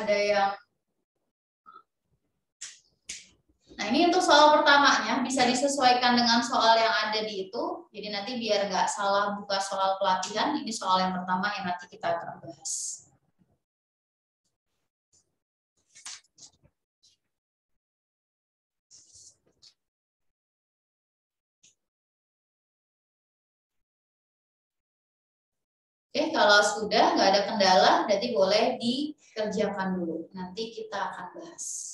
ada yang. Nah, ini untuk soal pertamanya bisa disesuaikan dengan soal yang ada di itu. Jadi nanti biar nggak salah buka soal pelatihan, ini soal yang pertama yang nanti kita akan bahas. Oke, kalau sudah nggak ada kendala, berarti boleh dikerjakan dulu. Nanti kita akan bahas.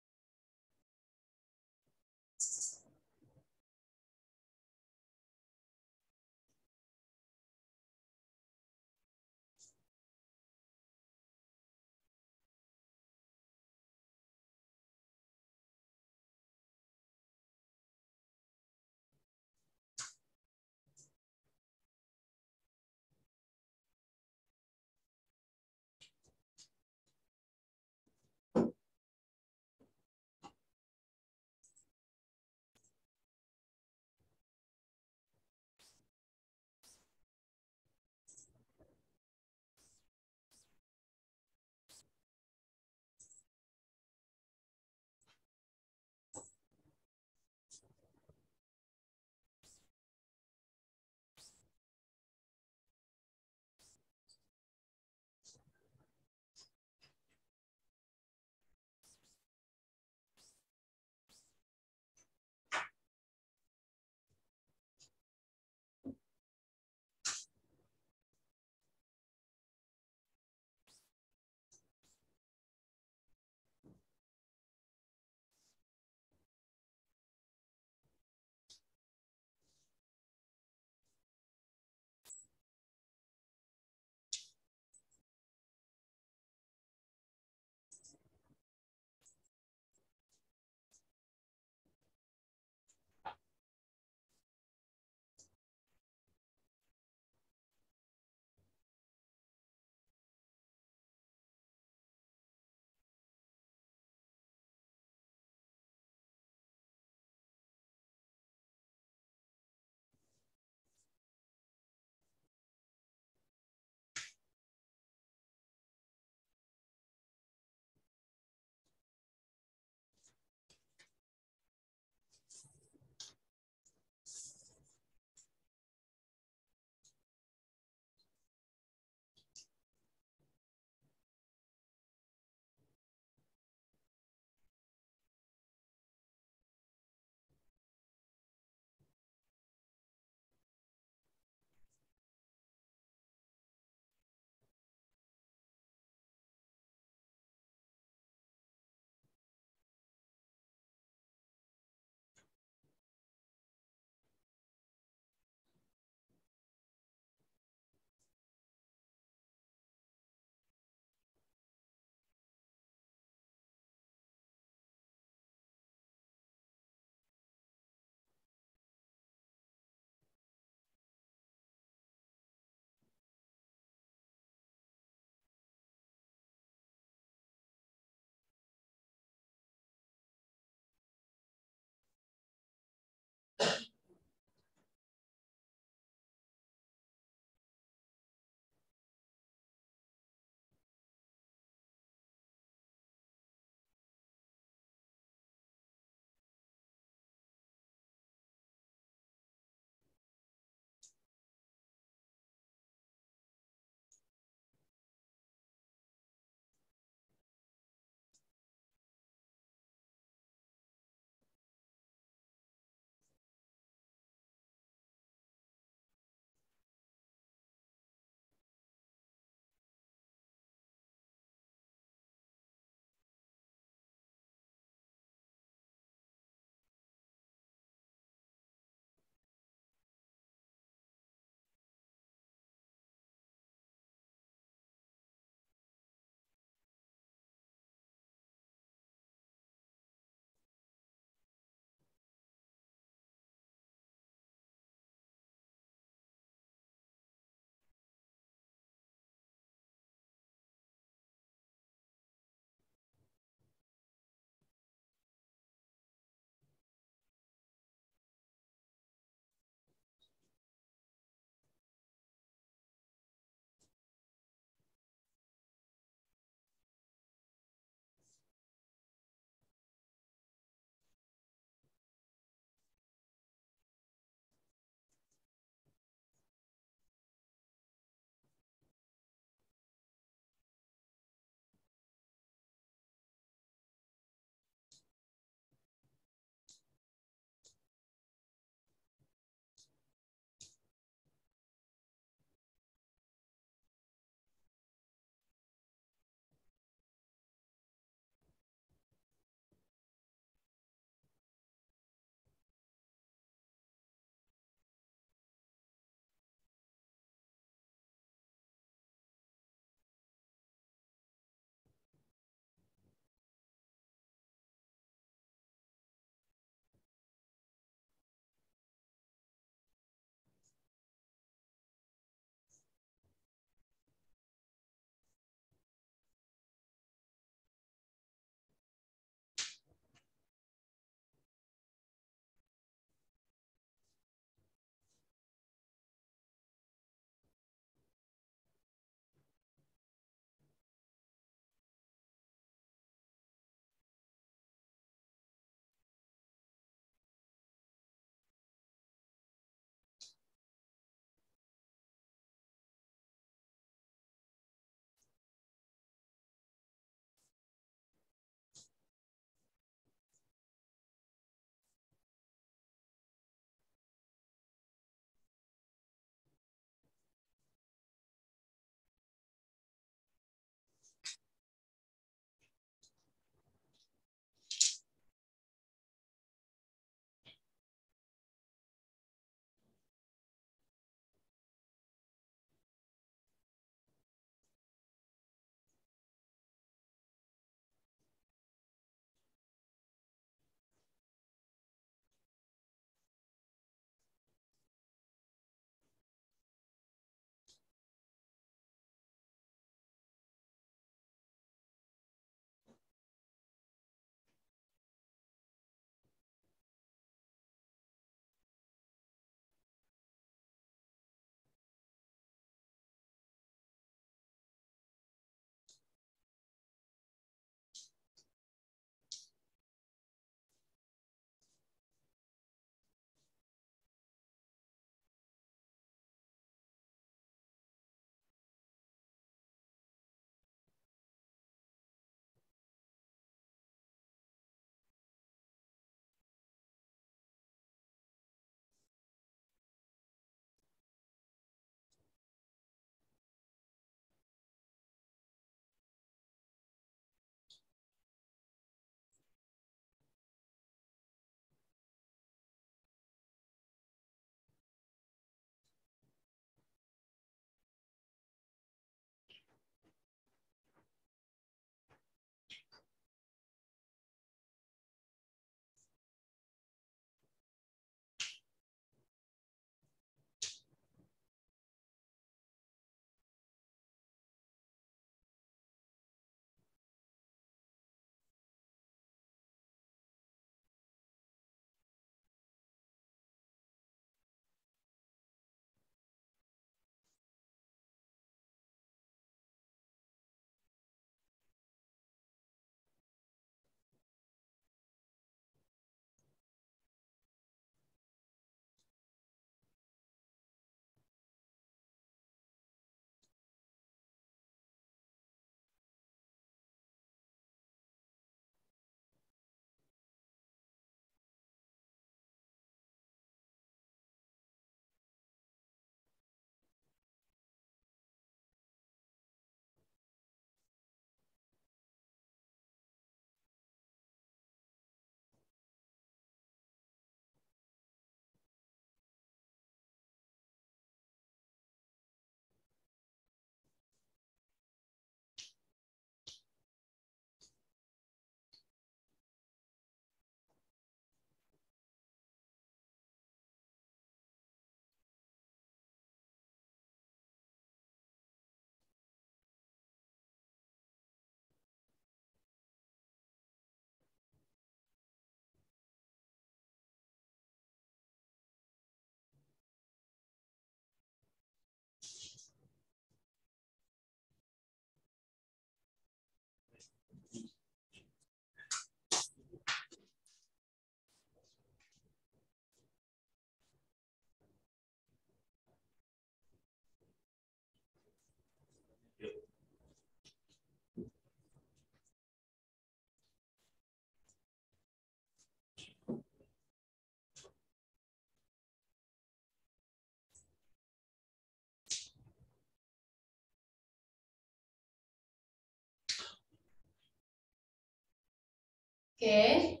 Oke,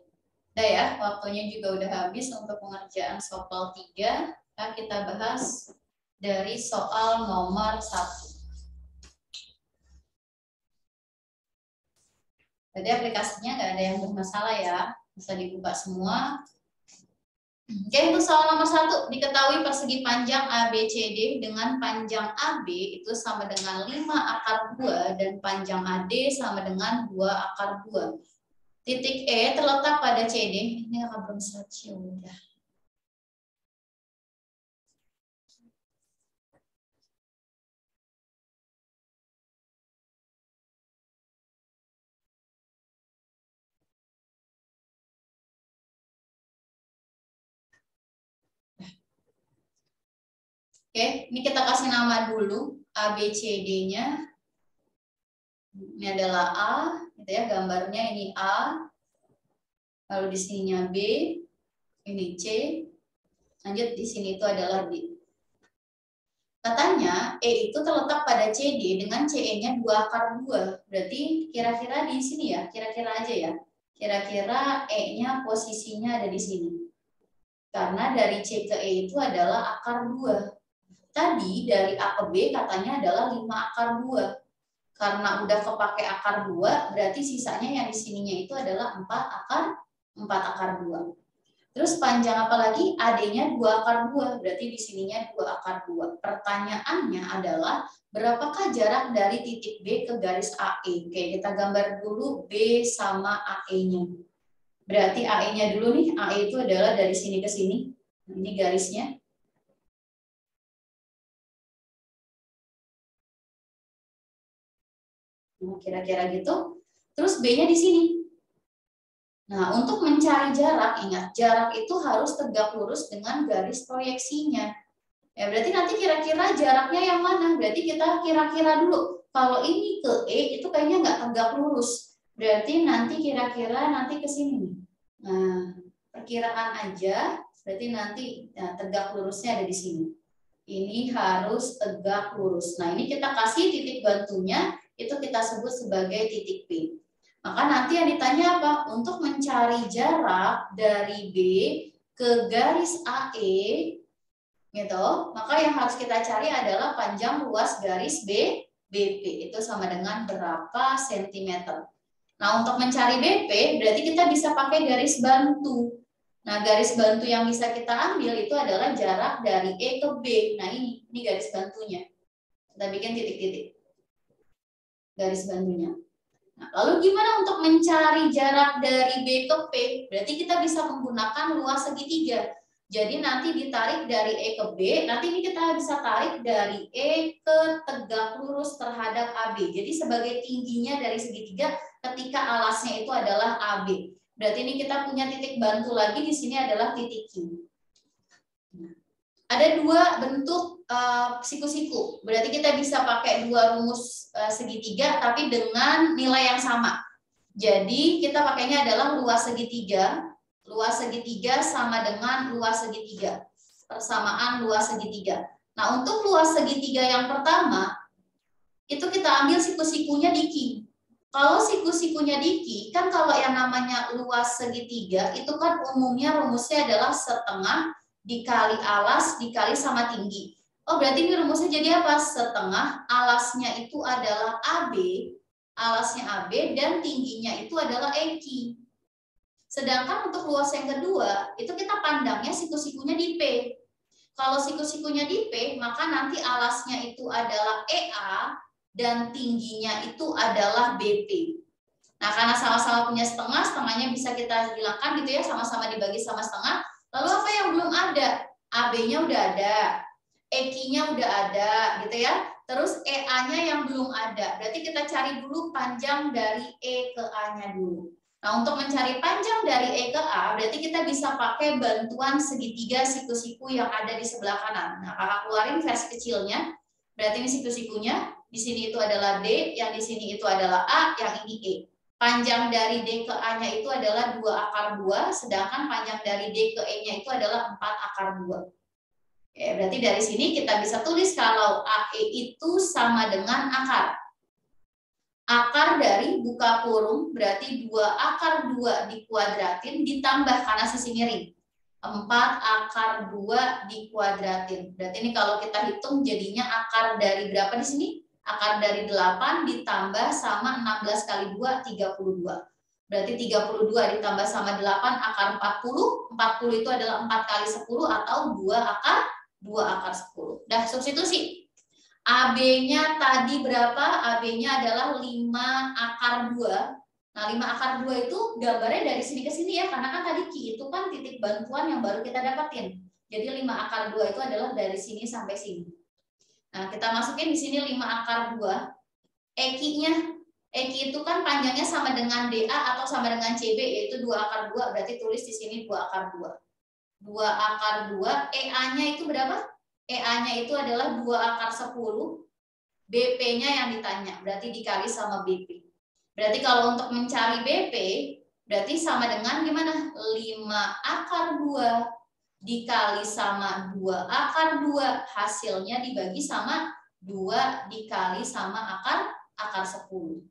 udah ya, waktunya juga udah habis untuk pengerjaan soal 3. Nah, kita bahas dari soal nomor 1. Jadi aplikasinya nggak ada yang bermasalah ya, bisa dibuka semua. Oke, untuk soal nomor 1, diketahui persegi panjang ABCD dengan panjang AB itu sama dengan 5 akar 2 dan panjang AD sama dengan 2 akar 2. Titik E terletak pada CD. Ini akan belum selesai udah. Oke, ini kita kasih nama dulu ABCD-nya. Ini adalah A, gitu ya, gambarnya ini A. Lalu di sininya B, ini C. Lanjut di sini itu adalah D. Katanya E itu terletak pada CD dengan CE-nya 2 akar 2. Berarti kira-kira di sini ya, kira-kira aja ya. Kira-kira E-nya posisinya ada di sini. Karena dari C ke E itu adalah akar 2. Tadi dari A ke B katanya adalah 5 akar 2. Karena udah kepake akar 2, berarti sisanya yang di sininya itu adalah 4 akar 2. Terus panjang apa lagi? AD-nya 2 akar 2, berarti di sininya 2 akar 2. Pertanyaannya adalah berapakah jarak dari titik B ke garis AE? Oke, kita gambar dulu B sama AE-nya. Berarti AE-nya dulu nih, AE itu adalah dari sini ke sini. Nah, ini garisnya. Nah, kira-kira gitu. Terus B-nya di sini. Nah, untuk mencari jarak, ingat, jarak itu harus tegak lurus dengan garis proyeksinya. Ya, berarti nanti kira-kira jaraknya yang mana? Berarti kita kira-kira dulu. Kalau ini ke E, itu kayaknya nggak tegak lurus. Berarti nanti kira-kira nanti ke sini. Nah, perkiraan aja, berarti nanti tegak lurusnya ada di sini. Ini harus tegak lurus. Nah, ini kita kasih titik bantunya, itu kita sebut sebagai titik P. Maka nanti yang ditanya apa? Untuk mencari jarak dari B ke garis AE, gitu, maka yang harus kita cari adalah panjang luas garis BP. Itu sama dengan berapa sentimeter. Nah, untuk mencari BP, berarti kita bisa pakai garis bantu. Nah, garis bantu yang bisa kita ambil itu adalah jarak dari E ke B. Nah, ini garis bantunya. Kita bikin titik-titik. Garis bantunya. Nah, lalu gimana untuk mencari jarak dari B ke P? Berarti kita bisa menggunakan luas segitiga. Jadi nanti ditarik dari E ke B, nanti ini kita bisa tarik dari E ke tegak lurus terhadap AB. Jadi sebagai tingginya dari segitiga ketika alasnya itu adalah AB. Berarti ini kita punya titik bantu lagi, di sini adalah titik Q. Ada dua bentuk siku-siku. Berarti kita bisa pakai dua rumus segitiga tapi dengan nilai yang sama. Jadi kita pakainya adalah luas segitiga. Luas segitiga sama dengan luas segitiga. Persamaan luas segitiga. Nah, untuk luas segitiga yang pertama, itu kita ambil siku-sikunya di Q. Kalau siku-sikunya di Q, kan kalau yang namanya luas segitiga, itu kan umumnya rumusnya adalah setengah dikali alas dikali sama tinggi. Oh, berarti ini rumusnya jadi apa? Setengah, alasnya itu adalah AB, alasnya AB, dan tingginya itu adalah EQ. Sedangkan untuk luas yang kedua, itu kita pandangnya siku-sikunya di P. Kalau siku-sikunya di P, maka nanti alasnya itu adalah EA, dan tingginya itu adalah BP. Nah, karena sama-sama punya setengah, setengahnya bisa kita hilangkan gitu ya, sama-sama dibagi sama setengah. Lalu apa yang belum ada? AB-nya udah ada, EQ-nya udah ada gitu ya. Terus EA-nya yang belum ada. Berarti kita cari dulu panjang dari E ke A-nya dulu. Nah, untuk mencari panjang dari E ke A, berarti kita bisa pakai bantuan segitiga siku-siku yang ada di sebelah kanan. Nah, kakak keluarin versi kecilnya. Berarti ini siku-sikunya. Di sini itu adalah D, yang di sini itu adalah A, yang ini E. Panjang dari D ke A-nya itu adalah 2 akar 2, sedangkan panjang dari D ke E-nya itu adalah 4 akar 2. Oke, berarti dari sini kita bisa tulis kalau AE itu sama dengan akar. Akar dari buka kurung berarti 2 akar 2 dikuadratin ditambah karena sisi miring. 4 akar 2 dikuadratin. Berarti ini kalau kita hitung jadinya akar dari berapa di sini? Akar dari 8 ditambah sama 16 kali 2, 32. Berarti 32 ditambah sama 8 akar 40. 40 itu adalah 4 kali 10 atau 2 akar 10. Dah substitusi. AB-nya tadi berapa? AB-nya adalah 5 akar 2. Nah, 5 akar 2 itu gambarnya dari sini ke sini ya, karena kan tadi Q itu kan titik bantuan yang baru kita dapatin. Jadi 5 akar 2 itu adalah dari sini sampai sini. Nah, kita masukin di sini 5 akar 2. EQ-nya, EQ itu kan panjangnya sama dengan DA atau sama dengan CB, yaitu 2 akar 2, berarti tulis di sini 2 akar 2. 2 akar 2, EA-nya itu berapa? EA-nya itu adalah 2 akar 10, BP-nya yang ditanya, berarti dikali sama BP. Berarti kalau untuk mencari BP, berarti sama dengan gimana? 5 akar 2 dikali sama 2 akar 2, hasilnya dibagi sama 2 dikali sama akar 10.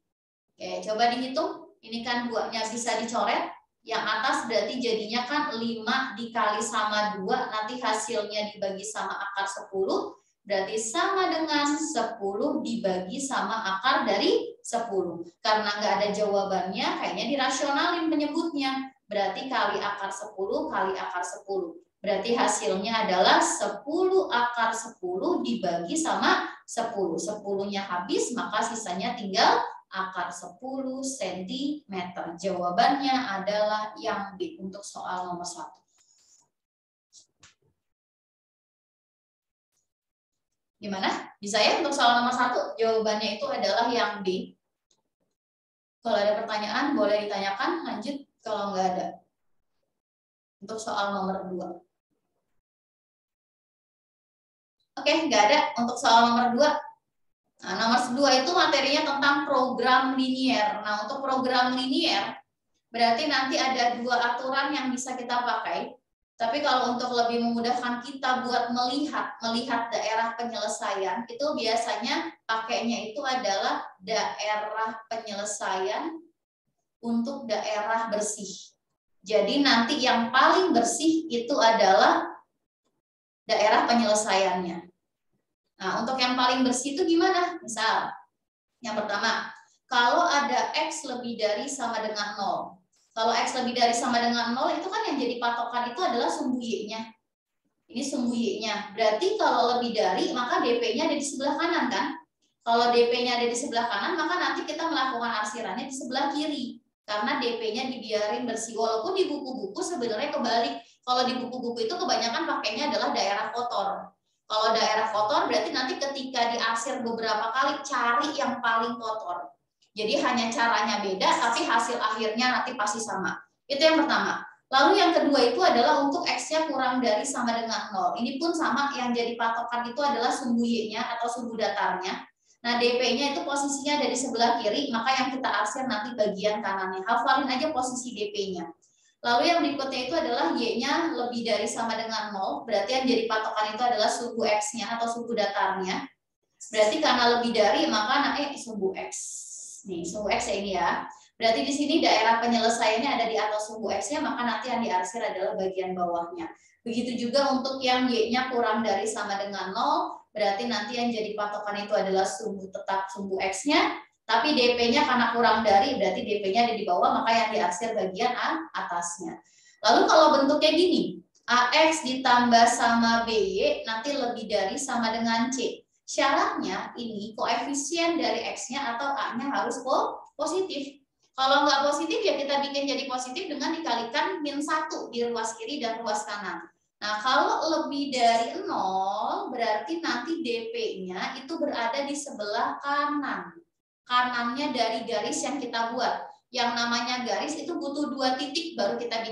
Oke, coba dihitung. Ini kan 2-nya bisa dicoret. Yang atas berarti jadinya kan 5 dikali sama 2, nanti hasilnya dibagi sama akar 10, berarti sama dengan 10 dibagi sama akar dari 10. Karena nggak ada jawabannya, kayaknya dirasionalin penyebutnya. Berarti kali akar 10 kali akar 10. Berarti hasilnya adalah 10 akar 10 dibagi sama 10. 10-nya habis, maka sisanya tinggal akar 10 cm. Jawabannya adalah yang B untuk soal nomor 1. Gimana? Bisa ya untuk soal nomor 1? Jawabannya itu adalah yang B. Kalau ada pertanyaan boleh ditanyakan, lanjut kalau nggak ada. Untuk soal nomor 2. Oke, nggak ada untuk soal nomor 2. Nah, nomor 2 itu materinya tentang program linier. Nah, untuk program linier, berarti nanti ada 2 aturan yang bisa kita pakai. Tapi kalau untuk lebih memudahkan kita buat melihat daerah penyelesaian, itu biasanya pakainya itu adalah daerah penyelesaian untuk daerah bersih. Jadi nanti yang paling bersih itu adalah daerah penyelesaiannya. Nah, untuk yang paling bersih itu gimana? Misal, yang pertama, kalau ada X lebih dari sama dengan 0. Kalau X lebih dari sama dengan 0, itu kan yang jadi patokan itu adalah sumbu Y-nya. Ini sumbu Y-nya. Berarti kalau lebih dari, maka DP-nya ada di sebelah kanan kan? Kalau DP-nya ada di sebelah kanan, maka nanti kita melakukan arsirannya di sebelah kiri. Karena DP-nya dibiarin bersih. Walaupun di buku-buku sebenarnya kebalik. Kalau di buku-buku itu kebanyakan pakainya adalah daerah kotor. Kalau daerah kotor berarti nanti ketika diarsir beberapa kali cari yang paling kotor. Jadi hanya caranya beda tapi hasil akhirnya nanti pasti sama. Itu yang pertama. Lalu yang kedua itu adalah untuk X-nya kurang dari sama dengan 0. Ini pun sama, yang jadi patokan itu adalah sumbu Y-nya atau sumbu datarnya. Nah, DP-nya itu posisinya ada di sebelah kiri, maka yang kita arsir nanti bagian kanannya. Hafalin aja posisi DP-nya. Lalu yang berikutnya itu adalah Y-nya lebih dari sama dengan 0, berarti yang jadi patokan itu adalah sumbu X-nya atau sumbu datarnya. Berarti karena lebih dari, maka sumbu X. Nih, sumbu X ya ini ya. Berarti di sini daerah penyelesaiannya ada di atas sumbu X-nya, maka nanti yang diarsir adalah bagian bawahnya. Begitu juga untuk yang Y-nya kurang dari sama dengan 0, berarti nanti yang jadi patokan itu adalah tetap sumbu X-nya. Tapi DP-nya karena kurang dari, berarti DP-nya ada di bawah, maka yang diarsir bagian atasnya. Lalu kalau bentuknya gini, AX ditambah sama BY nanti lebih dari sama dengan C. Syaratnya ini koefisien dari X-nya atau A-nya harus positif. Kalau nggak positif ya kita bikin jadi positif dengan dikalikan -1 di ruas kiri dan ruas kanan. Nah, kalau lebih dari 0, berarti nanti DP-nya itu berada di sebelah kanan. Kanannya dari garis yang kita buat. Yang namanya garis itu butuh 2 titik baru kita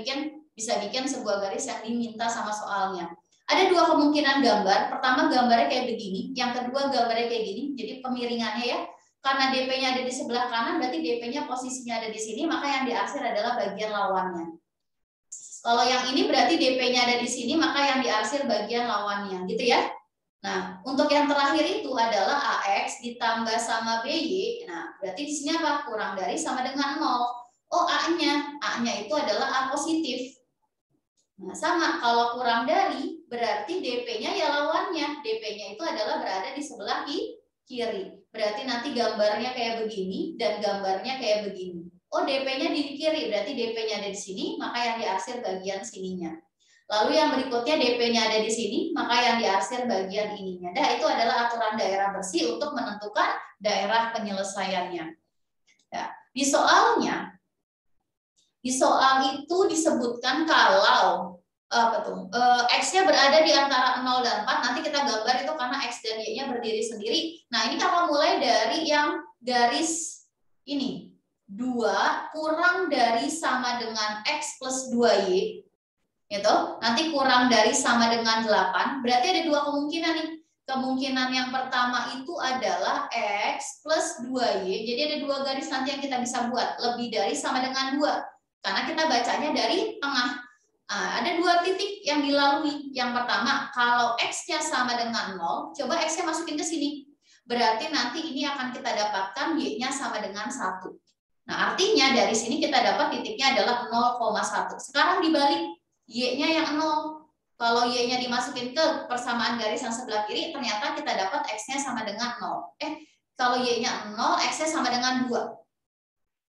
bisa bikin sebuah garis yang diminta sama soalnya. Ada 2 kemungkinan gambar. Pertama gambarnya kayak begini, yang kedua gambarnya kayak gini. Jadi pemiringannya ya. Karena DP-nya ada di sebelah kanan, berarti DP-nya posisinya ada di sini, maka yang diarsir adalah bagian lawannya. Kalau yang ini berarti DP-nya ada di sini, maka yang diarsir bagian lawannya, gitu ya. Nah, untuk yang terakhir itu adalah AX ditambah sama BY. Nah, berarti di sini apa? Kurang dari sama dengan 0. Oh, A-nya. A-nya itu adalah A positif. Nah, sama. Kalau kurang dari, berarti DP-nya ya lawannya. DP-nya itu adalah berada di sebelah kiri. Berarti nanti gambarnya kayak begini dan gambarnya kayak begini. Oh, DP-nya di kiri. Berarti DP-nya ada di sini, maka yang diarsir bagian sininya. Lalu yang berikutnya DP-nya ada di sini, maka yang diarsir bagian ininya. Nah, itu adalah aturan daerah bersih untuk menentukan daerah penyelesaiannya. Ya, di soal itu disebutkan kalau X-nya berada di antara 0 dan 4, nanti kita gambar itu karena X dan Y-nya berdiri sendiri. Nah, ini kalau mulai dari yang garis ini, 2 kurang dari sama dengan X plus 2Y, gitu. Nanti kurang dari sama dengan 8, berarti ada dua kemungkinan nih. Kemungkinan yang pertama itu adalah X plus 2Y, jadi ada dua garis nanti yang kita bisa buat, lebih dari sama dengan 2, karena kita bacanya dari tengah. Ada dua titik yang dilalui. Yang pertama, kalau X-nya sama dengan 0, coba X-nya masukin ke sini. Berarti nanti ini akan kita dapatkan Y-nya sama dengan 1. Nah, artinya dari sini kita dapat titiknya adalah 0,1. Sekarang dibalik. Y-nya yang 0. Kalau Y-nya dimasukin ke persamaan garis yang sebelah kiri, ternyata kita dapat X-nya sama dengan 0. Kalau Y-nya 0, X-nya sama dengan 2.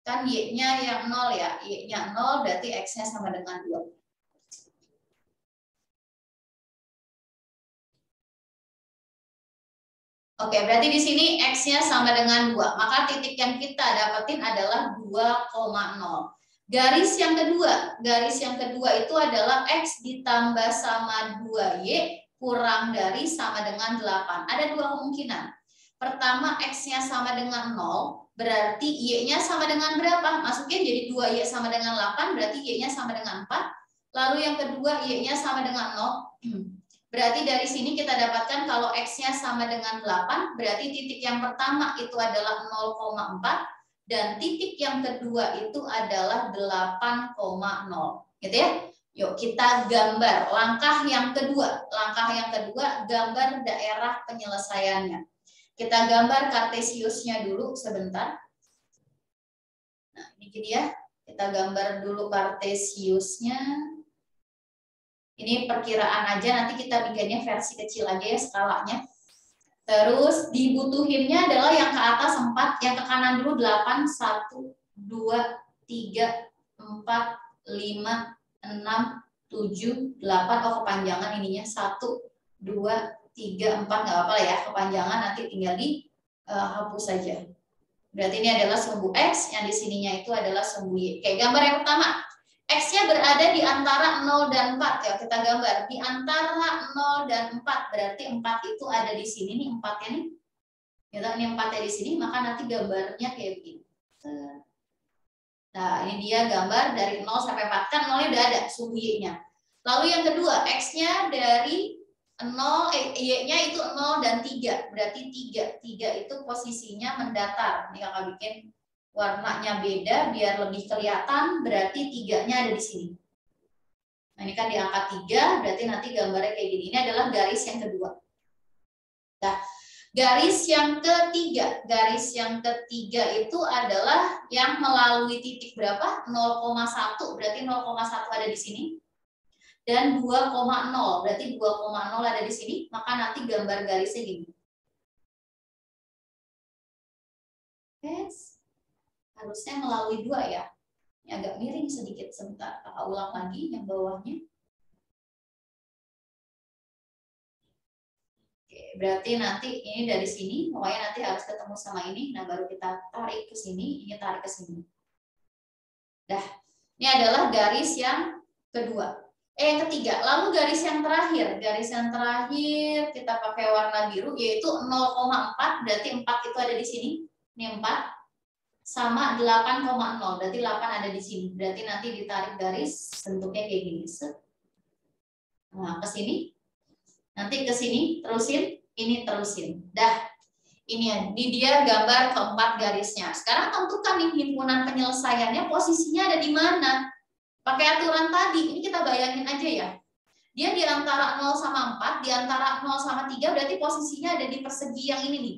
Kan Y-nya yang 0 ya. Y-nya 0, berarti X-nya sama dengan 2. Oke, berarti di sini X-nya sama dengan 2. Maka titik yang kita dapetin adalah 2,0. Garis yang kedua itu adalah X ditambah sama 2Y kurang dari sama dengan 8. Ada dua kemungkinan. Pertama, X-nya sama dengan 0, berarti Y-nya sama dengan berapa? Masukin jadi 2Y sama dengan 8, berarti Y-nya sama dengan 4. Lalu yang kedua, Y-nya sama dengan 0. Berarti dari sini kita dapatkan kalau X-nya sama dengan 8, berarti titik yang pertama itu adalah 0,4. Dan titik yang kedua itu adalah 8,0, gitu ya. Yuk kita gambar langkah yang kedua. Langkah yang kedua, gambar daerah penyelesaiannya. Kita gambar kartesiusnya dulu sebentar. Nah, ini gini ya. Kita gambar dulu kartesiusnya. Ini perkiraan aja, nanti kita bikinnya versi kecil aja ya skalanya. Terus dibutuhinnya adalah yang ke atas 4, yang ke kanan dulu 8, 1, 2, 3, 4, 5, 6, 7, 8. Oh, kepanjangan ininya 1, 2, 3, 4, nggak apa-apa ya, kepanjangan nanti tinggal dihapus saja. Berarti ini adalah sumbu X, yang di sininya itu adalah sumbu Y. Oke, gambar yang pertama. X-nya berada di antara 0 dan 4. Ya, kita gambar. Di antara 0 dan 4. Berarti 4 itu ada di sini nih, 4-nya nih. Ini 4-nya di sini, maka nanti gambarnya kayak begini. Nah, ini dia gambar dari 0 sampai 4. Kan 0-nya udah ada, sumbu Y-nya. Lalu yang kedua, X-nya dari 0, Y-nya itu 0 dan 3. Berarti 3. 3 itu posisinya mendatar. Ini kakak bikin warnanya beda biar lebih kelihatan, berarti 3-nya ada di sini. Nah, ini kan diangkat 3, berarti nanti gambarnya kayak gini. Ini adalah garis yang kedua. Nah, garis yang ketiga itu adalah yang melalui titik berapa? 0,1, berarti 0,1 ada di sini. Dan 2,0, berarti 2,0 ada di sini, maka nanti gambar garisnya gini. Yes. Harusnya melalui 2 ya. Ini agak miring sedikit, sebentar. Kakak ulang lagi yang bawahnya. Oke, berarti nanti ini dari sini, pokoknya nanti harus ketemu sama ini. Nah, baru kita tarik ke sini, ini tarik ke sini. Dah, ini adalah garis yang kedua. Yang ketiga, lalu garis yang terakhir. Garis yang terakhir kita pakai warna biru, yaitu 0,4, berarti 4 itu ada di sini. Ini 4. Sama 8,0, berarti 8 ada di sini. Berarti nanti ditarik garis bentuknya kayak gini. Nah, ke sini. Nanti ke sini, terusin, ini terusin. Dah. Ini dia gambar keempat garisnya. Sekarang tentukan nih himpunan penyelesaiannya posisinya ada di mana. Pakai aturan tadi, ini kita bayangin aja ya. Dia di antara 0 sama 4, di antara 0 sama 3 berarti posisinya ada di persegi yang ini nih.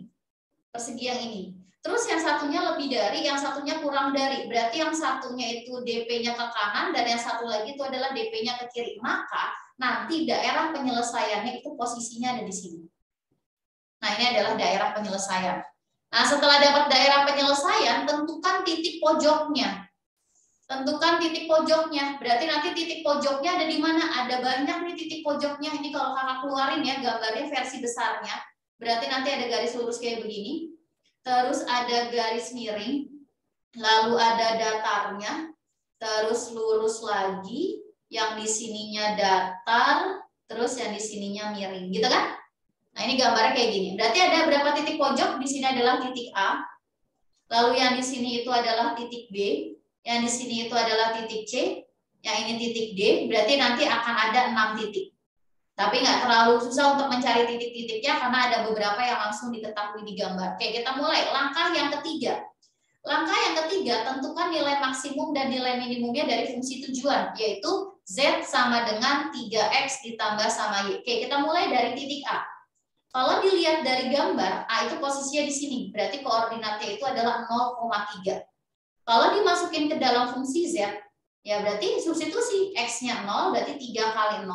Persegi yang ini. Terus yang satunya lebih dari, yang satunya kurang dari. Berarti yang satunya itu DP-nya ke kanan dan yang satu lagi itu adalah DP-nya ke kiri. Maka nanti daerah penyelesaiannya itu posisinya ada di sini. Nah, ini adalah daerah penyelesaian. Nah, setelah dapat daerah penyelesaian, tentukan titik pojoknya. Tentukan titik pojoknya. Berarti nanti titik pojoknya ada di mana? Ada banyak nih titik pojoknya. Ini kalau kakak keluarin ya gambarnya versi besarnya. Berarti nanti ada garis lurus kayak begini. Terus ada garis miring. Lalu ada datarnya. Terus lurus lagi. Yang di sininya datar. Terus yang di sininya miring. Gitu kan? Nah, ini gambarnya kayak gini. Berarti ada berapa titik pojok? Di sini adalah titik A. Lalu yang di sini itu adalah titik B. Yang di sini itu adalah titik C, yang ini titik D, berarti nanti akan ada 6 titik. Tapi nggak terlalu susah untuk mencari titik-titiknya karena ada beberapa yang langsung diketahui di gambar. Oke, kita mulai. Langkah yang ketiga. Langkah yang ketiga, tentukan nilai maksimum dan nilai minimumnya dari fungsi tujuan, yaitu Z sama dengan 3X ditambah sama Y. Oke, kita mulai dari titik A. Kalau dilihat dari gambar, A itu posisinya di sini, berarti koordinatnya itu adalah 0,3. Kalau dimasukin ke dalam fungsi Z, ya berarti substitusi X-nya 0, berarti 3 kali 0,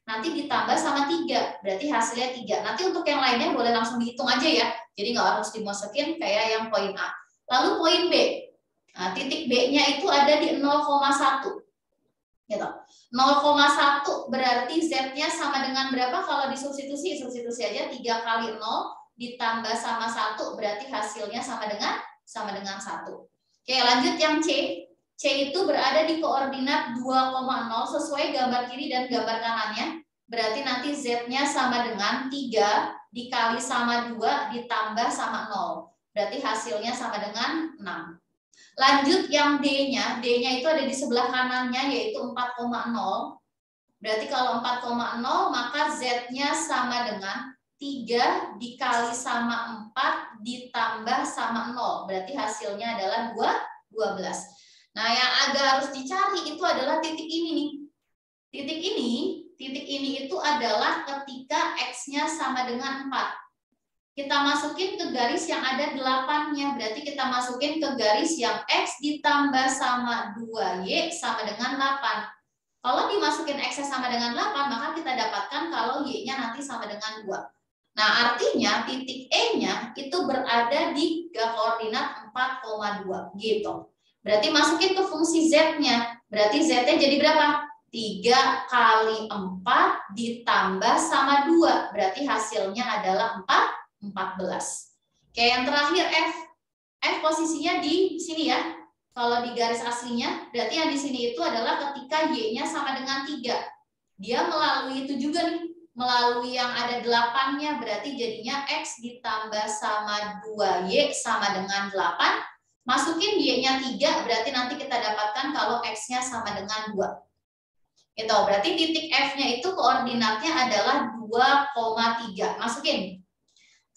nanti ditambah sama 3, berarti hasilnya 3. Nanti untuk yang lainnya boleh langsung dihitung aja ya, jadi nggak harus dimasukin kayak yang poin A. Lalu poin B, nah, titik B-nya itu ada di 0,1. Gitu. 0,1 berarti Z-nya sama dengan berapa kalau disubstitusi? Substitusi aja 3 kali 0 ditambah sama 1, berarti hasilnya sama dengan 1. Oke, lanjut yang C. C itu berada di koordinat 2,0 sesuai gambar kiri dan gambar kanannya. Berarti nanti Z-nya sama dengan 3 dikali sama 2 ditambah sama 0. Berarti hasilnya sama dengan 6. Lanjut yang D-nya. D-nya itu ada di sebelah kanannya yaitu 4,0. Berarti kalau 4,0 maka Z-nya sama dengan 3 dikali sama 4 ditambah sama 0. Berarti hasilnya adalah 12. Nah, yang agak harus dicari itu adalah titik ini nih. Titik ini itu adalah ketika X-nya sama dengan 4. Kita masukin ke garis yang ada 8-nya. Berarti kita masukin ke garis yang X ditambah sama 2Y sama dengan 8. Kalau dimasukin X sama dengan 8, maka kita dapatkan kalau Y-nya nanti sama dengan 2. Nah, artinya titik E-nya itu berada di koordinat 4,2 gitu. Berarti masukin ke fungsi Z-nya. Berarti Z-nya jadi berapa? 3 kali 4 ditambah sama 2. Berarti hasilnya adalah 14. Oke, yang terakhir F. F posisinya di sini ya. Kalau di garis aslinya, berarti yang di sini itu adalah ketika Y-nya sama dengan 3. Dia melalui itu juga nih. Melalui yang ada 8-nya, berarti jadinya X ditambah sama 2Y sama dengan 8. Masukin Y-nya 3, berarti nanti kita dapatkan kalau X-nya sama dengan 2. Gitu, berarti titik F-nya itu koordinatnya adalah 2,3. Masukin.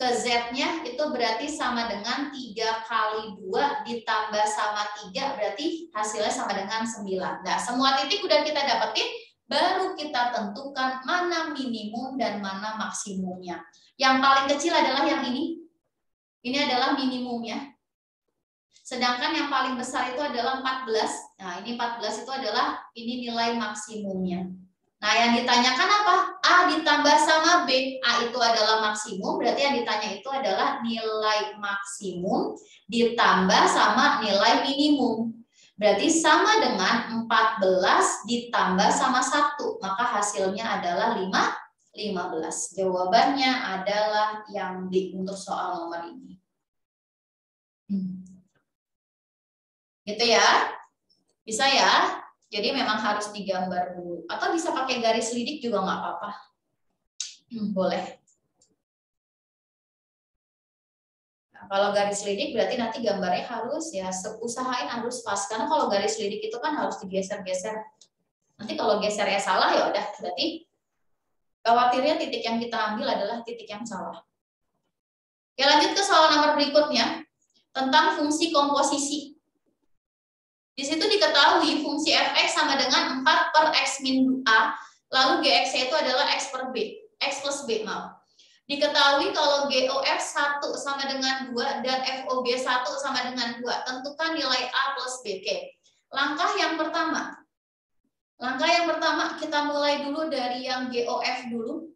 Ke Z-nya itu berarti sama dengan 3 kali 2 ditambah sama 3, berarti hasilnya sama dengan 9. Nah, semua titik udah kita dapetin, baru kita tentukan mana minimum dan mana maksimumnya. Yang paling kecil adalah yang ini. Ini adalah minimumnya. Sedangkan yang paling besar itu adalah 14. Nah, ini 14 itu adalah ini nilai maksimumnya. Nah, yang ditanyakan apa? A ditambah sama B. A itu adalah maksimum, berarti yang ditanya itu adalah nilai maksimum ditambah sama nilai minimum. Berarti sama dengan 14 ditambah sama 1. Maka hasilnya adalah 15. Jawabannya adalah yang D untuk soal nomor ini. Gitu ya. Bisa ya? Jadi memang harus digambar dulu. Atau bisa pakai garis lidik juga nggak apa-apa. Boleh. Nah, kalau garis lidik berarti nanti gambarnya harus ya usahain harus pas. Karena kalau garis lidik itu kan harus digeser-geser. Nanti kalau gesernya salah ya udah berarti khawatirnya titik yang kita ambil adalah titik yang salah. Oke, lanjut ke soal nomor berikutnya tentang fungsi komposisi. Di situ diketahui fungsi fx sama dengan 4 per x min A, Lalu GX-nya itu adalah X per B, X plus B, maaf. Diketahui kalau GOF 1 sama dengan 2 dan FOG 1 sama dengan 2. Tentukan nilai A plus B. Oke. Langkah yang pertama kita mulai dulu dari yang GOF dulu.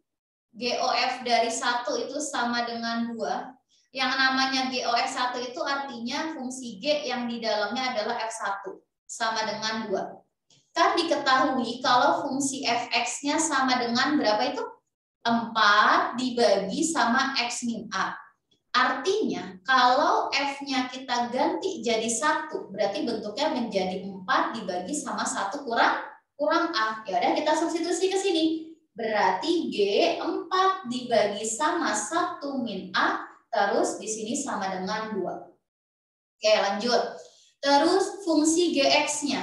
GOF dari 1 itu sama dengan 2. Yang namanya GOF 1 itu artinya fungsi G yang di dalamnya adalah F1 sama dengan 2. Kan diketahui kalau fungsi Fx-nya sama dengan berapa itu? 4 dibagi sama X min A. Artinya kalau F-nya kita ganti jadi 1, berarti bentuknya menjadi 4 dibagi sama 1 kurang A. Ya udah kita substitusi ke sini. Berarti G 4 dibagi sama 1 min A, terus di sini sama dengan 2. Oke, lanjut. Terus fungsi GX-nya.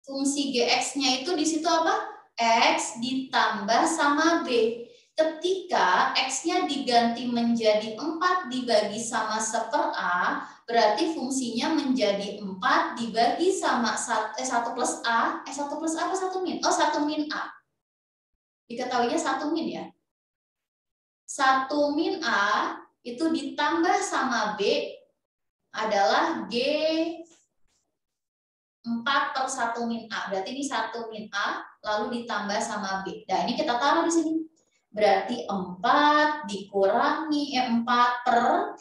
Fungsi GX-nya itu di situ apa? X ditambah sama B. Ketika X-nya diganti menjadi 4 dibagi sama 1/A, berarti fungsinya menjadi 4 dibagi sama 1 plus A. 1 plus A apa 1 min? Oh, 1 min A. Diketahuinya 1 min ya. 1 min A itu ditambah sama B adalah G 4 per 1 min A. Berarti ini 1 min A lalu ditambah sama B. Nah, ini kita taruh di sini. Berarti 4 dikurangi 4 per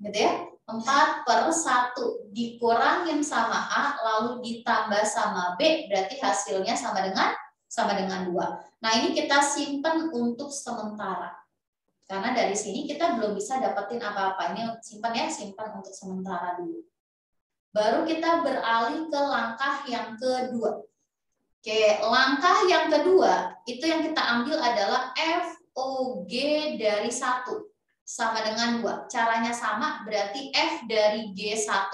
gitu ya. 4 per 1 dikurangin sama A lalu ditambah sama B, berarti hasilnya sama dengan 2. Nah, ini kita simpan untuk sementara. Karena dari sini kita belum bisa dapetin apa-apa. Ini simpan ya, simpan untuk sementara dulu. Baru kita beralih ke langkah yang kedua. Oke, langkah yang kedua itu yang kita ambil adalah FOG dari 1 sama dengan 2. Caranya sama, berarti F dari G1.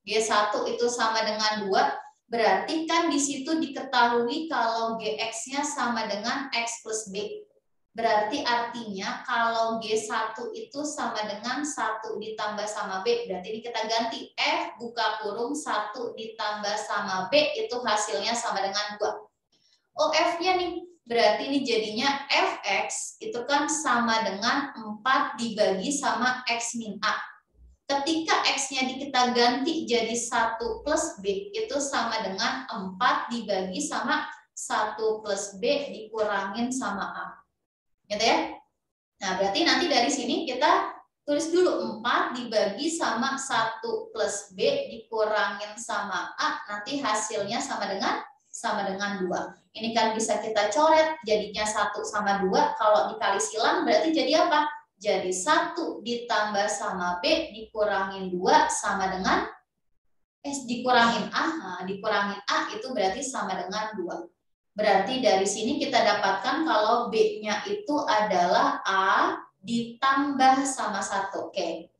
G1 itu sama dengan 2, berarti kan di situ diketahui kalau GX-nya sama dengan X plus B. Berarti artinya kalau G1 itu sama dengan 1 ditambah sama B. Berarti ini kita ganti F buka kurung 1 ditambah sama B itu hasilnya sama dengan 2. Oh, F-nya nih. Berarti ini jadinya Fx itu kan sama dengan 4 dibagi sama X min A. Ketika X-nya kita ganti jadi 1 plus B itu sama dengan 4 dibagi sama 1 plus B dikurangin sama A. Gitu ya. Nah, berarti nanti dari sini kita tulis dulu 4 dibagi sama 1 plus B dikurangin sama A, nanti hasilnya sama dengan 2. Ini kan bisa kita coret jadinya 1 sama 2, kalau dikali silang berarti jadi apa? Jadi 1 ditambah sama B dikurangin 2 sama dengan dikurangin A. Nah, dikurangin A itu berarti sama dengan 2. Berarti dari sini kita dapatkan kalau B-nya itu adalah A ditambah sama 1. Oke.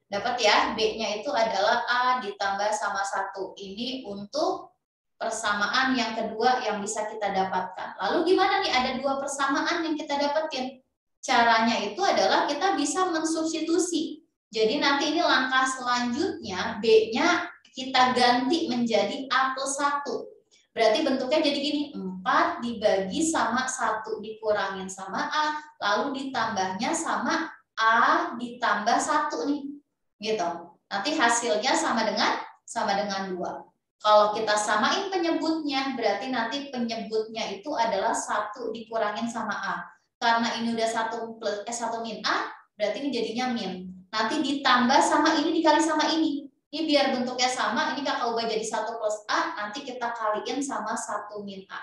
Dapat ya, B-nya itu adalah A ditambah sama 1. Ini untuk persamaan yang kedua yang bisa kita dapatkan. Lalu gimana nih? Ada 2 persamaan yang kita dapetin. Caranya itu adalah kita bisa mensubstitusi. Jadi nanti ini langkah selanjutnya, B-nya kita ganti menjadi A plus 1. Berarti bentuknya jadi gini, 4 dibagi sama 1 dikurangin sama A, lalu ditambahnya sama A ditambah 1 nih. Gitu. Nanti hasilnya sama dengan 2. Kalau kita samain penyebutnya, berarti nanti penyebutnya itu adalah 1 dikurangin sama A. Karena ini udah 1 min A, berarti ini jadinya min. Nanti ditambah sama ini dikali sama ini. Ini biar bentuknya sama, ini kakak ubah jadi 1 plus A, nanti kita kaliin sama 1 min A.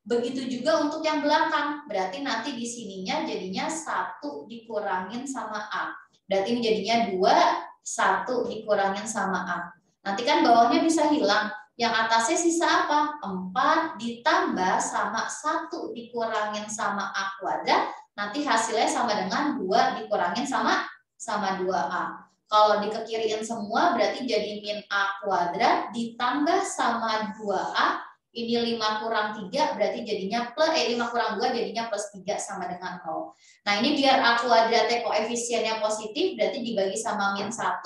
Begitu juga untuk yang belakang, berarti nanti di sininya jadinya 1 dikurangin sama A. Berarti ini jadinya 2, 1 dikurangin sama A. Nanti kan bawahnya bisa hilang, yang atasnya sisa apa? 4 ditambah sama 1 dikurangin sama A kuadrat, nanti hasilnya sama dengan 2 dikurangin sama 2A. Kalau dikekiriin semua berarti jadi min A kuadrat ditambah sama 2A. Ini 5 kurang 3 berarti jadinya 5 kurang 2 jadinya plus 3 sama dengan 0. Nah, ini biar A kuadratnya koefisiennya positif berarti dibagi sama min 1,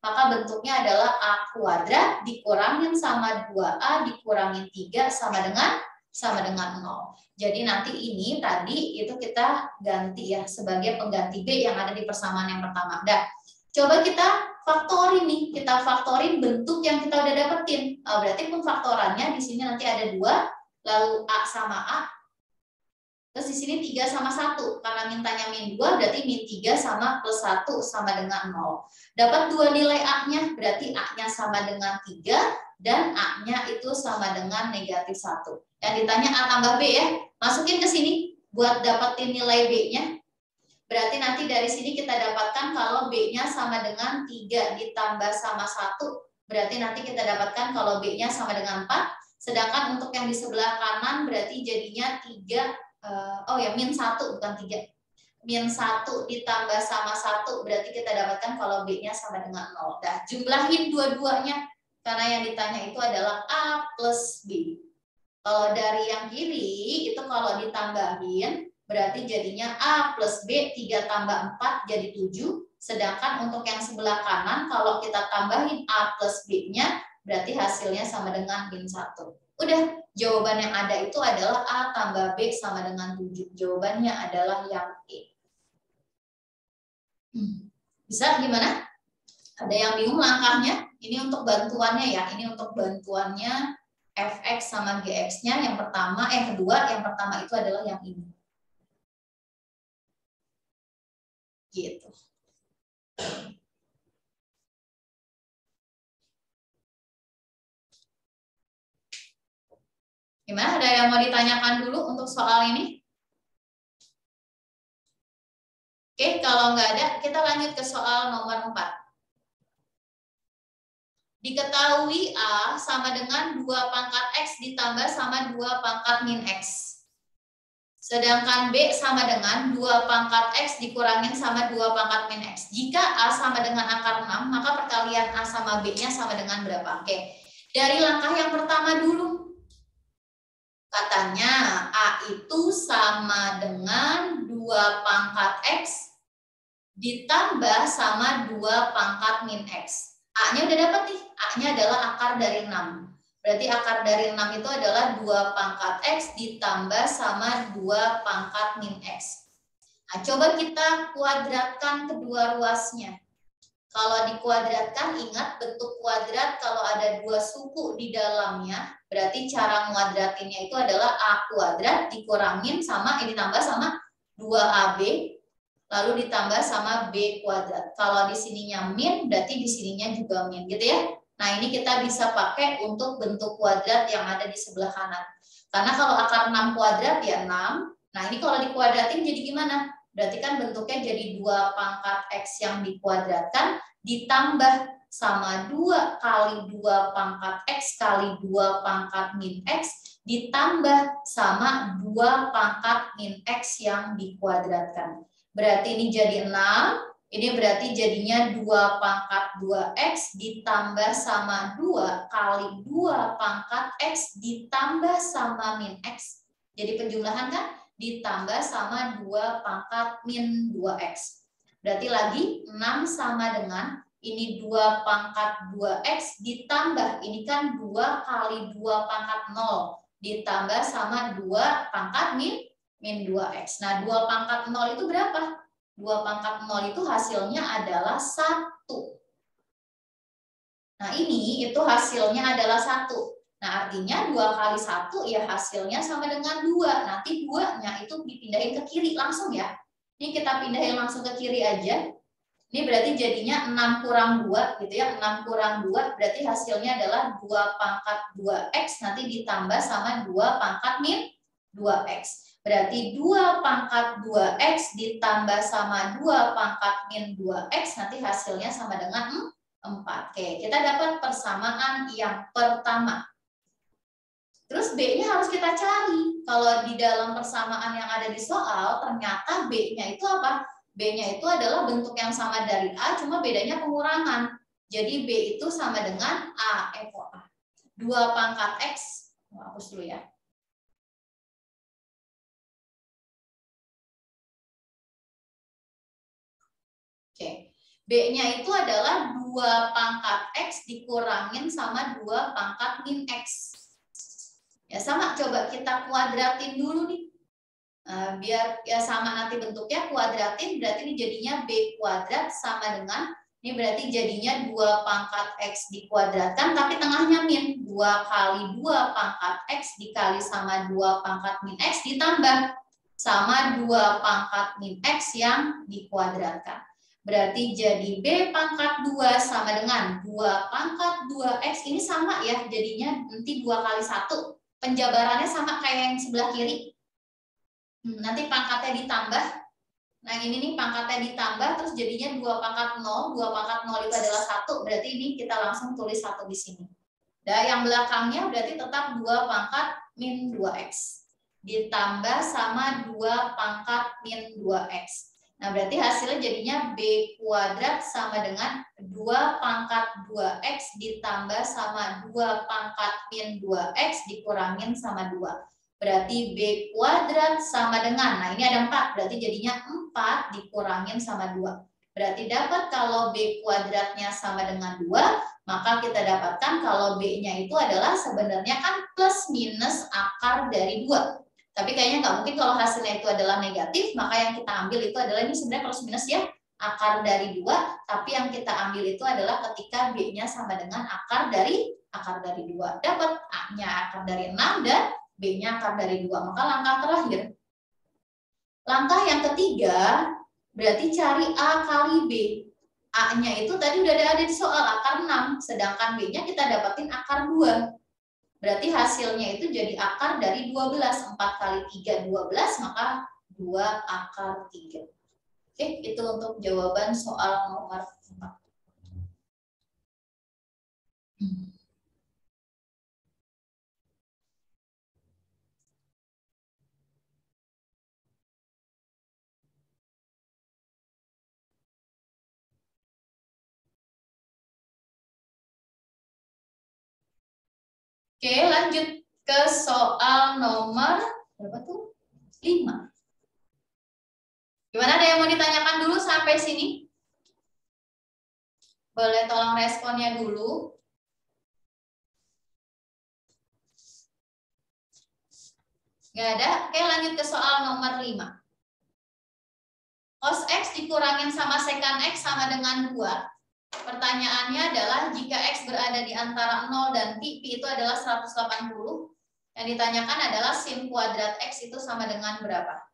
maka bentuknya adalah A kuadrat dikurangin sama 2A dikurangin 3 sama dengan sama dengan 0. Jadi nanti ini tadi itu kita ganti ya sebagai pengganti B yang ada di persamaan yang pertama. Dah, coba kita faktorin nih, kita faktorin bentuk yang kita udah dapetin. Berarti pemfaktorannya di sini nanti ada 2, lalu A sama A. Terus di sini 3 sama 1, karena mintanya min 2 berarti min 3 sama plus 1 sama dengan 0. Dapat 2 nilai A-nya, berarti A-nya sama dengan 3 dan A-nya itu sama dengan negatif 1. Yang ditanya A tambah B ya, masukin ke sini buat dapetin nilai B-nya. Berarti nanti dari sini kita dapatkan kalau B-nya sama dengan 3 ditambah sama 1, berarti nanti kita dapatkan kalau B-nya sama dengan 4. Sedangkan untuk yang di sebelah kanan berarti jadinya 3, min 1 bukan 3. Min 1 ditambah sama 1 berarti kita dapatkan kalau B-nya sama dengan 0. Dah, jumlahin dua-duanya karena yang ditanya itu adalah A plus B. Kalau dari yang kiri itu kalau ditambahin berarti jadinya A plus B 3 tambah 4 jadi 7. Sedangkan untuk yang sebelah kanan kalau kita tambahin A plus B-nya berarti hasilnya sama dengan min 1. Udah, jawaban yang ada itu adalah A tambah B sama dengan 7. Jawabannya adalah yang E. Bisa gimana? Ada yang bingung langkahnya? Ini untuk bantuannya ya. Ini untuk bantuannya fx sama gx-nya. Yang kedua, yang pertama itu adalah yang ini. Gitu. Gimana? Ada yang mau ditanyakan dulu untuk soal ini? Oke, kalau nggak ada, kita lanjut ke soal nomor 4. Diketahui A sama dengan 2 pangkat X ditambah sama 2 pangkat min X. Sedangkan B sama dengan 2 pangkat X dikurangin sama 2 pangkat min X. Jika A sama dengan akar 6, maka perkalian A sama B-nya sama dengan berapa? Oke, dari langkah yang pertama dulu. Katanya A itu sama dengan 2 pangkat X ditambah sama 2 pangkat min X. A-nya udah dapat nih, A-nya adalah akar dari 6. Berarti akar dari 6 itu adalah 2 pangkat X ditambah sama 2 pangkat min X. Nah, coba kita kuadratkan kedua ruasnya. Kalau dikuadratkan, ingat bentuk kuadrat kalau ada 2 suku di dalamnya, berarti cara menguadratinnya itu adalah A kuadrat dikurangin sama, ditambah sama 2AB, lalu ditambah sama B kuadrat. Kalau di sininya min, berarti di sininya juga min, gitu ya. Nah, ini kita bisa pakai untuk bentuk kuadrat yang ada di sebelah kanan. Karena kalau akar 6 kuadrat ya 6. Nah, ini kalau dikuadratin jadi gimana? Berarti kan bentuknya jadi 2 pangkat X yang dikuadratkan ditambah sama 2 kali 2 pangkat X kali 2 pangkat min X ditambah sama 2 pangkat min X yang dikuadratkan. Berarti ini jadi 6. Ini berarti jadinya 2 pangkat 2X ditambah sama 2 kali 2 pangkat X ditambah sama min X. Jadi penjumlahan kan? Ditambah sama 2 pangkat min 2X. Berarti lagi 6 sama dengan ini 2 pangkat 2X ditambah, ini kan 2 kali 2 pangkat 0 ditambah sama 2 pangkat min 2X. Nah, 2 pangkat 0 itu berapa? 2 pangkat 0 itu hasilnya adalah 1. Nah, ini itu hasilnya adalah 1. Nah, artinya 2 kali 1 ya hasilnya sama dengan 2. Nanti 2-nya itu dipindahin ke kiri langsung ya. Ini kita pindahin langsung ke kiri aja. Ini berarti jadinya 6 kurang 2 gitu ya. 6 kurang 2 berarti hasilnya adalah 2 pangkat 2X nanti ditambah sama 2 pangkat min 2X. Berarti 2 pangkat 2X ditambah sama 2 pangkat min 2X nanti hasilnya sama dengan 4. Oke, kita dapat persamaan yang pertama. Terus B-nya harus kita cari. Kalau di dalam persamaan yang ada di soal, ternyata B-nya itu apa? B-nya itu adalah bentuk yang sama dari A, cuma bedanya pengurangan. Jadi B itu sama dengan A, A. 2 pangkat X, hapus dulu ya. Oke. B-nya itu adalah 2 pangkat X dikurangin sama 2 pangkat min X. Ya sama, coba kita kuadratin dulu nih. Biar ya sama nanti bentuknya, kuadratin berarti ini jadinya B kuadrat sama dengan, ini berarti jadinya 2 pangkat X dikuadratkan, tapi tengahnya min. 2 kali 2 pangkat X dikali sama 2 pangkat min X ditambah sama 2 pangkat min X yang dikuadratkan. Berarti jadi B pangkat 2 sama dengan 2 pangkat 2X. Ini sama ya, jadinya nanti 2 kali 1. Penjabarannya sama kayak yang sebelah kiri. Nanti pangkatnya ditambah. Nah ini nih pangkatnya ditambah, terus jadinya 2 pangkat 0. 2 pangkat 0 itu adalah 1. Berarti ini kita langsung tulis 1 di sini. Dan yang belakangnya berarti tetap 2 pangkat min 2X. Ditambah sama 2 pangkat min 2X. Nah berarti hasilnya jadinya B kuadrat sama dengan 2 pangkat 2X ditambah sama 2 pangkat min 2X dikurangin sama 2. Berarti B kuadrat sama dengan, nah ini ada 4, berarti jadinya 4 dikurangin sama 2. Berarti dapat kalau B kuadratnya sama dengan 2, maka kita dapatkan kalau B-nya itu adalah sebenarnya kan plus minus akar dari 2. Tapi kayaknya nggak mungkin kalau hasilnya itu adalah negatif, maka yang kita ambil itu adalah ini sebenarnya plus minus ya, akar dari 2, tapi yang kita ambil itu adalah ketika B-nya sama dengan akar dari 2. Dapat A-nya akar dari 6 dan B-nya akar dari 2. Maka langkah terakhir. Langkah yang ketiga, berarti cari A kali B. A-nya itu tadi udah ada di soal akar 6, sedangkan B-nya kita dapatin akar 2. Berarti hasilnya itu jadi akar dari 12. 4 kali 3, 12, maka 2 akar 3. Oke, itu untuk jawaban soal nomor 4. Oke, lanjut ke soal nomor berapa tuh? 5. Gimana, ada yang mau ditanyakan dulu sampai sini? Boleh tolong responnya dulu. Nggak ada? Oke, lanjut ke soal nomor 5. Cos X dikurangin sama sekan X sama dengan 2. Pertanyaannya adalah jika X berada di antara 0 dan Pi itu adalah 180. Yang ditanyakan adalah sin kuadrat X itu sama dengan berapa?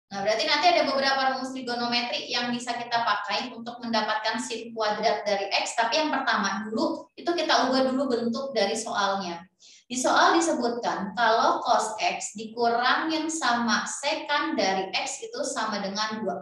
Nah, berarti nanti ada beberapa rumus trigonometri yang bisa kita pakai untuk mendapatkan sin kuadrat dari X. Tapi yang pertama dulu, itu kita ubah dulu bentuk dari soalnya. Di soal disebutkan kalau cos X dikurangin sama sekan dari X itu sama dengan 2.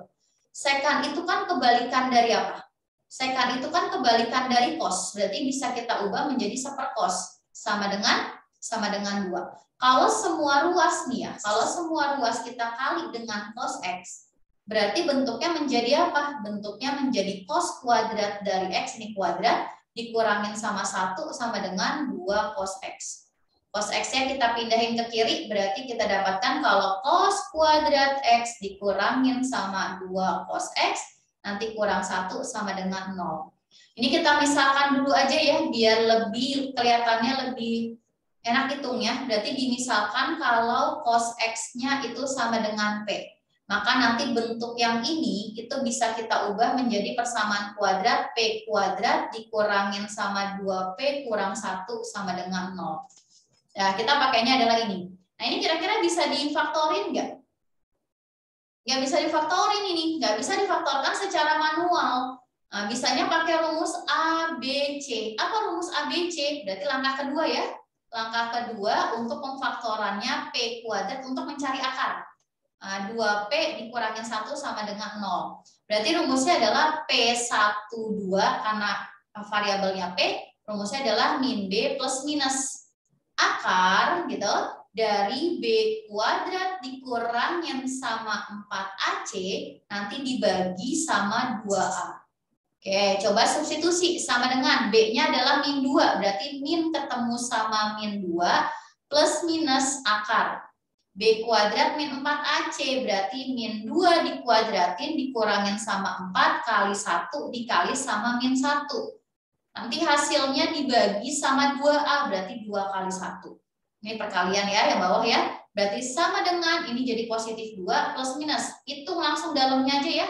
Sekan itu kan kebalikan dari apa? Sekan itu kan kebalikan dari cos, berarti bisa kita ubah menjadi sepercos sama dengan 2. Kalau semua ruas nih ya, kalau semua ruas kita kali dengan cos X, berarti bentuknya menjadi apa? Bentuknya menjadi cos kuadrat dari X, ini kuadrat, dikurangin sama 1 sama dengan 2 cos X. Cos X-nya kita pindahin ke kiri, berarti kita dapatkan kalau cos kuadrat X dikurangin sama 2 cos X, nanti kurang 1 sama dengan 0. Ini kita misalkan dulu aja ya, biar lebih kelihatannya lebih enak hitungnya. Berarti dimisalkan kalau cos X-nya itu sama dengan P. Maka nanti bentuk yang ini itu bisa kita ubah menjadi persamaan kuadrat P kuadrat dikurangin sama 2P kurang 1 sama dengan 0. Nah, kita pakainya adalah ini. Nah, ini kira-kira bisa difaktorin nggak? Nggak bisa difaktorin ini, nggak bisa difaktorkan secara manual. Nah, bisanya pakai rumus A, B, C. Apa rumus A, B, C? Berarti langkah kedua ya. Langkah kedua untuk pemfaktorannya P kuadrat untuk mencari akar. 2P dikurangin 1 sama dengan 0. Berarti rumusnya adalah P12 karena variabelnya P, rumusnya adalah min B plus minus akar gitu dari B kuadrat dikurangin sama 4AC nanti dibagi sama 2A. Oke, coba substitusi sama dengan B-nya adalah min 2, berarti min ketemu sama min 2 plus minus akar. B kuadrat min 4AC berarti min 2 dikuadratin dikurangin sama 4 kali 1 dikali sama min 1. Nanti hasilnya dibagi sama 2A berarti 2 kali 1. Ini perkalian ya, yang bawah ya. Berarti sama dengan ini jadi positif 2 plus minus. Hitung langsung dalamnya aja ya.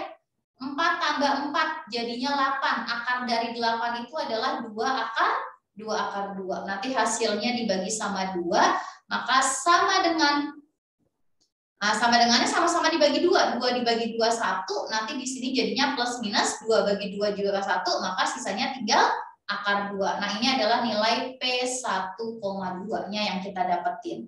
4 tambah 4 jadinya 8. Akar dari 8 itu adalah 2 akar 2. Nanti hasilnya dibagi sama 2, maka sama dengan sama dengannya sama-sama dibagi 2. 2 dibagi 2 1. Nanti di sini jadinya plus minus 2 bagi 2 juga 1, maka sisanya tinggal akar 2. Nah, ini adalah nilai P1,2-nya yang kita dapetin.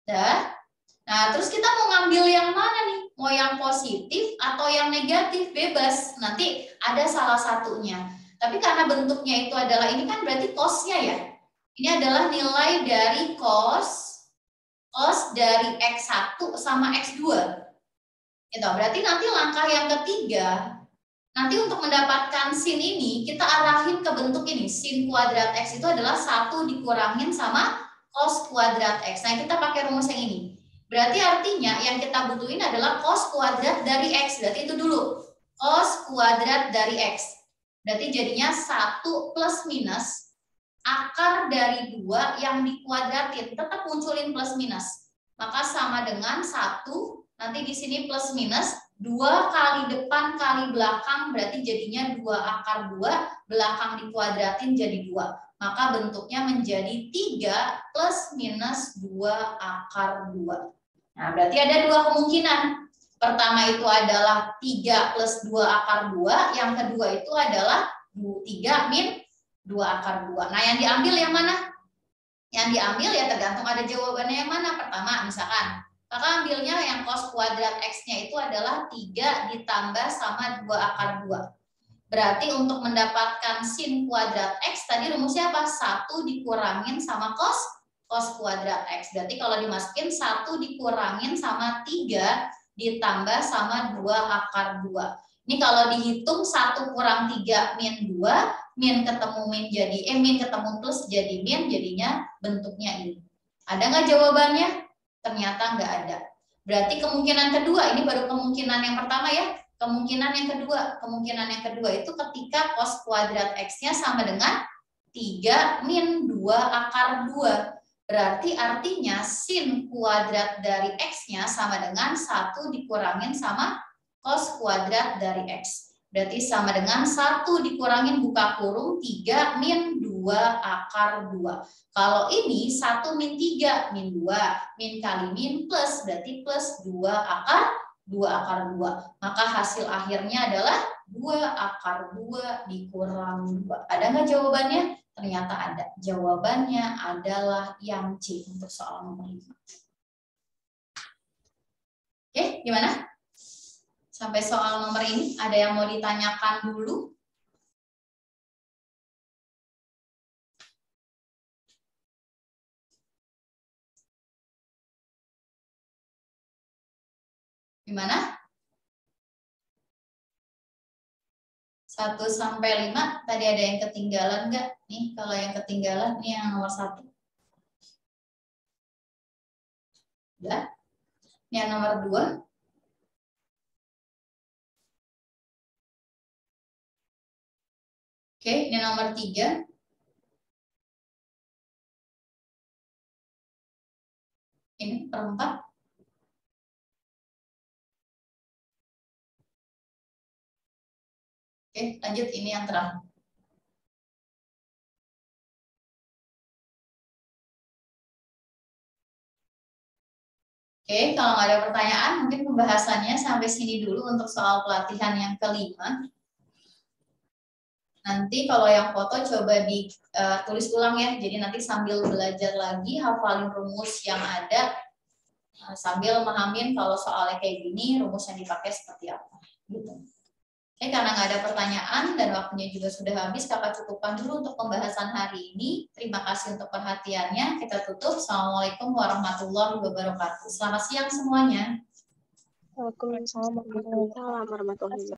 Nah, terus kita mau ngambil yang mana nih? Mau yang positif atau yang negatif? Bebas. Nanti ada salah satunya. Tapi karena bentuknya itu adalah, ini kan berarti cos-nya ya. Ini adalah nilai dari cos dari X1 sama X2. Gitu. Berarti nanti langkah yang ketiga, nanti untuk mendapatkan sin ini, kita arahin ke bentuk ini. Sin kuadrat X itu adalah 1 dikurangin sama cos kuadrat X. Nah, kita pakai rumus yang ini. Berarti artinya yang kita butuhin adalah cos kuadrat dari X. Berarti itu dulu. Cos kuadrat dari X. Berarti jadinya 1 plus minus akar dari 2 yang dikuadratin, tetap munculin plus minus. Maka sama dengan 1, nanti di sini plus minus, 2 kali depan kali belakang, berarti jadinya 2 akar 2, belakang dikuadratin jadi 2. Maka bentuknya menjadi 3 plus minus 2 akar 2. Nah, berarti ada 2 kemungkinan. Pertama itu adalah 3 plus 2 akar 2, yang kedua itu adalah 3 min 2 akar 2. Nah, yang diambil yang mana? Yang diambil ya tergantung ada jawabannya yang mana. Pertama, misalkan maka ambilnya yang cos kuadrat X-nya itu adalah 3 ditambah sama 2 akar 2. Berarti untuk mendapatkan sin kuadrat X, tadi rumusnya apa? 1 dikurangin sama cos kuadrat X. Berarti kalau dimasukin 1 dikurangin sama 3 ditambah sama 2 akar 2. Ini kalau dihitung 1 kurang 3 min 2, min ketemu min jadi min ketemu plus jadi min, jadinya bentuknya ini. Ada nggak jawabannya? Ternyata nggak ada. Berarti kemungkinan kedua, ini baru kemungkinan yang pertama ya. Kemungkinan yang kedua itu ketika cos kuadrat X-nya sama dengan 3 min 2 akar 2. Berarti artinya sin kuadrat dari X-nya sama dengan 1 dikurangin sama cos kuadrat dari X. Berarti sama dengan 1 dikurangin buka kurung 3 min 2 akar 2. Kalau ini 1 min 3, min 2, min kali min plus, berarti plus 2 akar 2. Maka hasil akhirnya adalah 2 akar 2 dikurang 2. Ada nggak jawabannya? Ternyata ada. Jawabannya adalah yang C untuk soal nomor 5. Oke, gimana? Sampai soal nomor ini, ada yang mau ditanyakan dulu? Gimana? 1 sampai 5, tadi ada yang ketinggalan nggak? Nih, kalau yang ketinggalan, nih yang nomor 1. Ya. Ini yang nomor 2. Oke, ini nomor 3. Ini per 4. Oke, lanjut ini yang terakhir. Oke, kalau nggak ada pertanyaan, mungkin pembahasannya sampai sini dulu untuk soal pelatihan yang kelima. Nanti kalau yang foto coba ditulis ulang ya. Jadi nanti sambil belajar lagi, hafalin rumus yang ada, sambil memahamin kalau soalnya kayak gini, rumus yang dipakai seperti apa. Gitu. Oke, karena nggak ada pertanyaan dan waktunya juga sudah habis, kakak cukupkan dulu untuk pembahasan hari ini. Terima kasih untuk perhatiannya. Kita tutup. Assalamualaikum warahmatullahi wabarakatuh. Selamat siang semuanya. Waalaikumsalam warahmatullahi wabarakatuh.